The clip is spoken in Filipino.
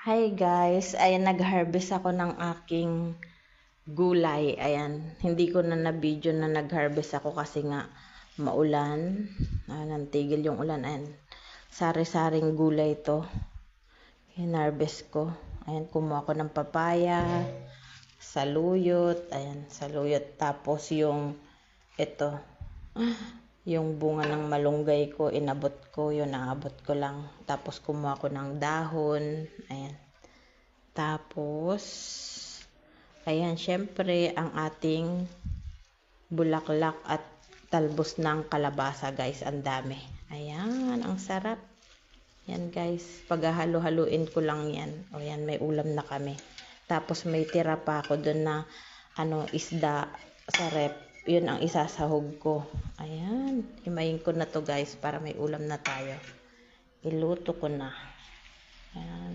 Hi guys, ayan nag-harvest ako ng aking gulay. Ayan, hindi ko na na-video na nag-harvest ako kasi nga maulan. Nantigil yung ulan. Ayan, sari-saring gulay to. Hinarvest ko. Ayan, kumuha ko ng papaya, saluyot. Ayan, saluyot. Tapos yung ito, yung bunga ng malunggay ko, inabot ko, yun, naabot ko lang. Tapos kumuha ko ng dahon, ayan. Tapos, ayan, syempre, ang ating bulaklak at talbos ng kalabasa, guys, ang dami. Ayan, ang sarap. Yan, guys, paghahalo-haluin ko lang yan. O, yan, may ulam na kami. Tapos, may tira pa ako dun na, isda sa rep. Yun ang isasahog ko. Ayan, himayin ko na to, guys, para may ulam na tayo. Iluto ko na. Ayan.